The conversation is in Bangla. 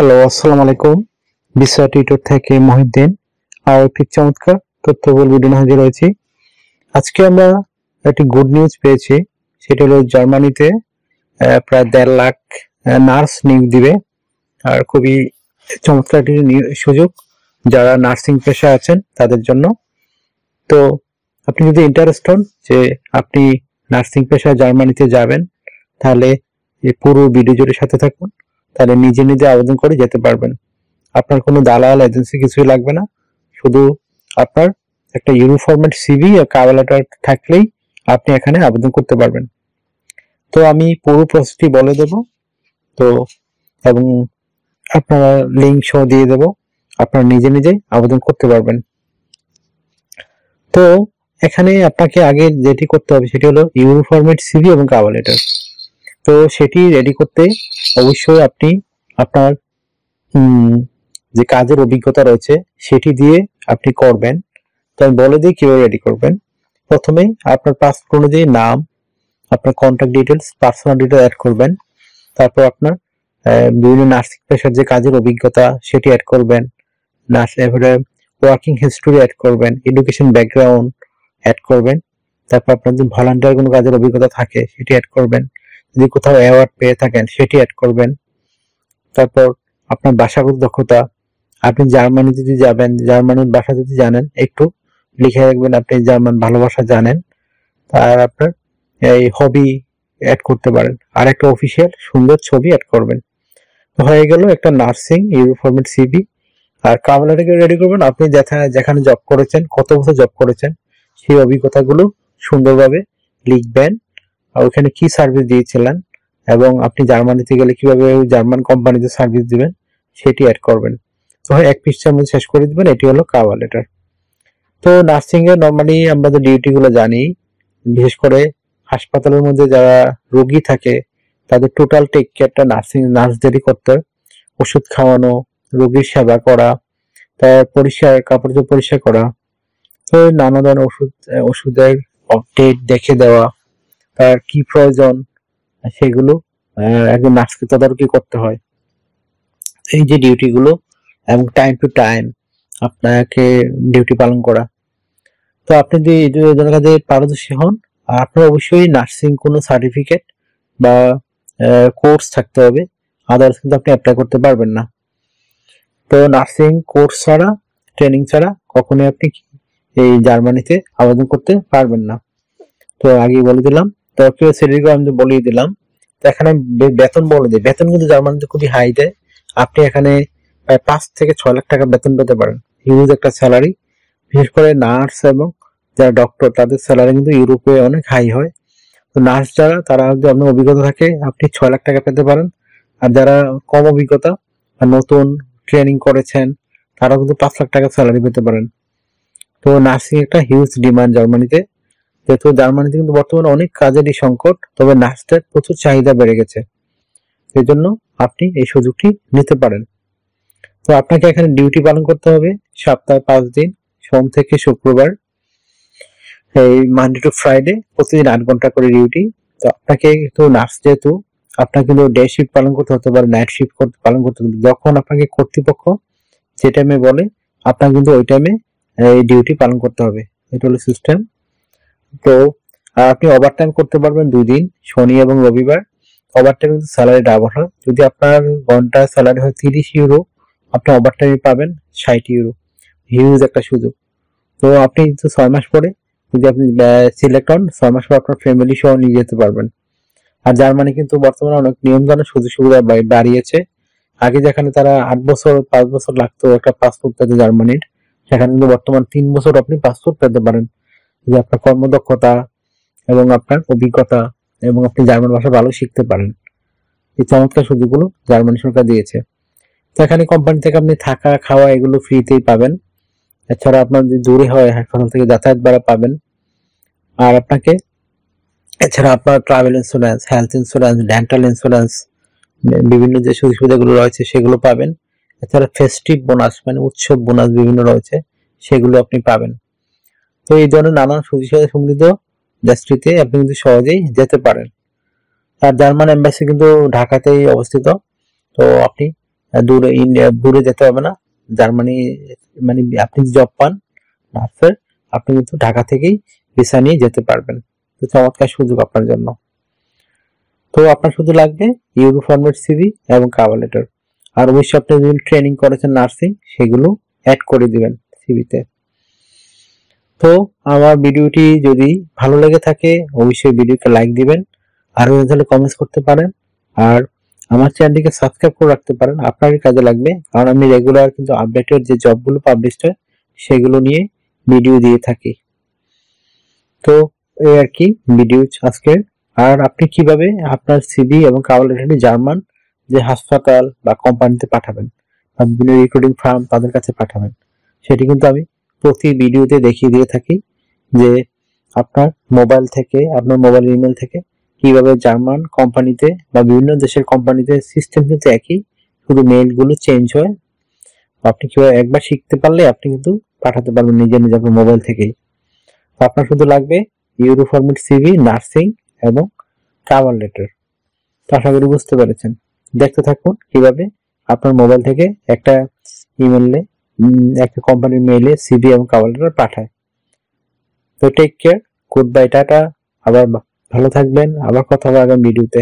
হ্যালো, আসসালামু আলাইকুম। বিসরা টিউটর থেকে মহিউদ্দিন আর একটি চমৎকার তথ্যবহুল ভিডিও নিয়ে হাজির হয়েছি। আজকে আমরা একটি গুড নিউজ পেয়েছি। সেটা হলো জার্মানিতে প্রায় 1.5 লাখ নার্স নিয়োগ দিবে। আর খুবই চমৎকার একটি সুযোগ যারা নার্সিং পেশা আছেন তাদের জন্য। তো আপনি যদি ইন্টারেস্ট হন যে আপনি নার্সিং পেশায় জার্মানিতে যাবেন, তাহলে এই পুরো ভিডিও জুড়ে সাথে থাকুন। তাহলে নিজে নিজে আবেদন করে যেতে পারবেন। আপনার কোনো দালাল এজেন্সি কিছুই লাগবে না। শুধু আপনার একটা ইউনিফর্মেট সিভি আর কভার লেটার থাকলেই আপনি এখানে আবেদন করতে পারবেন। তো আমি পুরো প্রসেসটি বলে দেব, তো এবং আপনারা লিঙ্ক সহ দিয়ে দেব, আপনারা নিজে নিজেই আবেদন করতে পারবেন। তো এখানে আপনাকে আগে যেটি করতে হবে সেটি হলো ইউনিফর্মেট সিভি এবং কভার লেটার। তো সেটি রেডি করতে অবশ্যই আপনি আপনার যে কাজের অভিজ্ঞতা রয়েছে সেটি দিয়ে আপনি করবেন। তো আমি বলে দিই কিভাবে রেডি করবেন। প্রথমেই আপনার পাসপোর্ট অনুযায়ী নাম, আপনার contact details, personal detail add করবেন। তারপর আপনার বিভিন্ন নার্সিং পেশার যে কাজের অভিজ্ঞতা সেটি অ্যাড করবেন। এরপরে ওয়ার্কিং হিস্টোরি অ্যাড করবেন, এডুকেশন ব্যাকগ্রাউন্ড অ্যাড করবেন। তারপর আপনার যদি ভলান্টিয়ার কোনো কাজের অভিজ্ঞতা থাকে সেটি অ্যাড করবেন। যদি কোথাও অ্যাওয়ার্ড পেয়ে থাকেন সেটি অ্যাড করবেন। তারপর আপনার ভাষাগত দক্ষতা, আপনি জার্মানি যদি যাবেন, জার্মানির ভাষা যদি জানেন একটু লিখে রাখবেন আপনি জার্মান ভালো ভাষা জানেন। আর আপনার এই হবি অ্যাড করতে পারেন, আর একটা অফিসিয়াল সুন্দর ছবি অ্যাড করবেন। তো হয়ে গেল একটা নার্সিং ইউনিফর্মের সিভি। আর কভার লেটার রেডি করবেন আপনি যেখানে জব করেছেন, কত বছর জব করেছেন সেই অভিজ্ঞতাগুলো সুন্দরভাবে লিখবেন। আর ওখানে কি সার্ভিস দিয়েছিলেন এবং আপনি জার্মানিতে গেলে কিভাবে জার্মান কোম্পানিতে সার্ভিস দিবেন সেটি অ্যাড করবেন। তো এক পৃষ্ঠার মধ্যে শেষ করে দিবেন। এটি হলো কভার লেটার। তো নার্সিং এর নরমালি আমরা যে ডিউটি গুলো জানি, বিশেষ করে হাসপাতালের মধ্যে যারা রোগী থাকে তাদের টোটাল টেক কেয়ারটা নার্সদেরই করতে হয়। ওষুধ খাওয়ানো, রোগীর সেবা করা, তার পরিষ্কার কাপড় পরিষ্কার করা, তো নানা ধরনের ওষুধের আপডেট দেখে দেওয়া, তার কি প্রয়োজন সেগুলো একজন নার্সকে তদারকি করতে হয়। এই যে ডিউটি গুলো এবং টাইম টু টাইম আপনাকে ডিউটি পালন করা। তো আপনি যদি এই ধরনের কাজে পারদর্শী হন, আর আপনার অবশ্যই নার্সিং কোনো সার্টিফিকেট বা কোর্স থাকতে হবে, আদার্স কিন্তু আপনি অ্যাপ্লাই করতে পারবেন না। তো নার্সিং কোর্স ছাড়া, ট্রেনিং ছাড়া কখনোই আপনি এই জার্মানিতে আবেদন করতে পারবেন না। তো আগে বলে দিলাম। তো স্যালারি আমি বলেই দিলাম। তো এখানে বেতন বলে দিই, বেতন কিন্তু জার্মানিতে খুবই হাই দেয়। আপনি এখানে প্রায় 5 থেকে 6 লাখ টাকা বেতন পেতে পারেন। হিউজ একটা স্যালারি। বিশেষ করে নার্স এবং যারা ডক্টর তাদের স্যালারি কিন্তু ইউরোপে অনেক হাই হয়। তো নার্স যারা, তারা যদি আপনার অভিজ্ঞতা থাকে আপনি 6 লাখ টাকা পেতে পারেন। আর যারা কম অভিজ্ঞতা বা নতুন ট্রেনিং করেছেন তারা কিন্তু 5 লাখ টাকা স্যালারি পেতে পারেন। তো নার্সিং একটা হিউজ ডিমান্ড জার্মানিতে। যেহেতু জার্মানিতে কিন্তু বর্তমানে অনেক কাজেরই সংকট, তবে নার্সদের প্রচুর চাহিদা বেড়ে গেছে। সেই জন্য আপনি এই সুযোগটি নিতে পারেন। তো আপনাকে এখানে ডিউটি পালন করতে হবে সপ্তাহে 5 দিন, সোম থেকে শুক্রবার, এই মানডে টু ফ্রাইডে, প্রতিদিন 8 ঘন্টা করে ডিউটি। তো আপনাকে তো নার্স যেহেতু আপনাকে কিন্তু ডে শিফট পালন করতে হতে পারে, নাইট শিফট পালন করতে হবে। যখন আপনাকে কর্তৃপক্ষ যে টাইমে বলে আপনাকে কিন্তু ওই টাইমে এই ডিউটি পালন করতে হবে। এটা হলো সিস্টেম। তো আপনি ওভারটাইম করতে পারবেন 2 দিন, শনি এবং রবিবার। ওভারটাইম কিন্তু স্যালারি ডাবল হয়। যদি আপনার ঘন্টার স্যালারি হয় 30 ইউরো, আপনি ওভারটাইমে পাবেন 60 ইউরো। হিউজ একটা সুযোগ। তো আপনি 6 মাস পরে যদি আপনি সিলেক্ট হন, 6 মাস পর আপনার ফ্যামিলি সহ নিয়ে যেতে পারবেন। আর জার্মানি কিন্তু বর্তমানে অনেক নিয়মকানুন সুযোগ সুবিধা বাড়িয়েছে। আগে যেখানে তারা 8 বছর 5 বছর লাগতো একটা পাসপোর্ট পেতে জার্মানির, সেখানে কিন্তু বর্তমান 3 বছর আপনি পাসপোর্ট পেতে পারেন। যদি আপনার কর্মদক্ষতা এবং আপনার অভিজ্ঞতা এবং আপনি জার্মান ভাষা ভালো শিখতে পারেন। এই চমৎকার সুযোগগুলো জার্মানি সরকার দিয়েছে। তো এখানে কোম্পানি থেকে আপনি থাকা খাওয়া এগুলো ফ্রিতেই পাবেন। এছাড়া আপনার যদি দূরে হয় হাসপাতাল থেকে যাতায়াত ভাড়া পাবেন। আর আপনাকে এছাড়া আপনার travel insurance, health insurance, dental insurance, বিভিন্ন যে সুযোগ সুবিধাগুলো রয়েছে সেগুলো পাবেন। এছাড়া ফেস্টিভ বোনাস মানে উৎসব বোনাস বিভিন্ন রয়েছে, সেগুলো আপনি পাবেন। তো এই ধরনের নানান সুযোগ সুবিধা সমৃদ্ধ দেশটিতে আপনি কিন্তু সহজেই যেতে পারেন। আর জার্মান এম্বাসি কিন্তু ঢাকাতেই অবস্থিত। তো আপনি দূরে ইন্ডিয়া দূরে যেতে হবে না। জার্মানি মানে আপনি জব পান নার্সের, আপনি কিন্তু ঢাকা থেকেই ভিসা নিয়ে যেতে পারবেন। তো চমৎকার সুযোগ আপনার জন্য। তো আপনার শুধু লাগবে ইউরো ফরম্যাট সিভি এবং কভার লেটার। আর অবশ্যই আপনি যদি ট্রেনিং করেছেন নার্সিং সেগুলো অ্যাড করে দিবেন সিভিতে। তো আমার ভিডিওটি যদি ভালো লেগে থাকে অবশ্যই ভিডিওকে লাইক দিবেন, আর তাহলে কমেন্টস করতে পারেন, আর আমার চ্যানেলটিকে সাবস্ক্রাইব করে রাখতে পারেন, আপনারই কাজে লাগবে। কারণ আমি রেগুলার কিন্তু আপডেটেড যে জবগুলো পাবলিশ হয় সেগুলো নিয়ে ভিডিও দিয়ে থাকি। তো এই আর কি ভিডিও আজকের। আর আপনি কিভাবে আপনার সিভি এবং কভার লেটারটি জার্মান যে হাসপাতাল বা কোম্পানিতে পাঠাবেন বা বিভিন্ন রিক্রুটিং ফার্ম তাদের কাছে পাঠাবেন, সেটি কিন্তু আমি প্রতি ভিডিওতে দেখিয়ে দিয়ে থাকি যে আপনার মোবাইল থেকে, আপনার মোবাইল ইমেল থেকে কিভাবে জার্মান কোম্পানিতে বা বিভিন্ন দেশের কোম্পানিতে সিস্টেম কিন্তু একই, শুধু মেইলগুলো চেঞ্জ হয়। আপনি কিভাবে একবার শিখতে পারলে আপনি কিন্তু পাঠাতে পারবেন নিজে নিজে আপনার মোবাইল থেকেই। আপনার শুধু লাগবে ইউরো ফরম্যাট সিভি, নার্সিং এবং কভার লেটার। তো আশা করি বুঝতে পেরেছেন। দেখতে থাকুন কিভাবে আপনার মোবাইল থেকে একটা ইমেলে, একটা কোম্পানির মেইলে সিভি এবং কভার লেটার পাঠায়। তো take care, good bye, tata. আবার ভালো থাকবেন, আবার কথা হবে আগামী ভিডিওতে।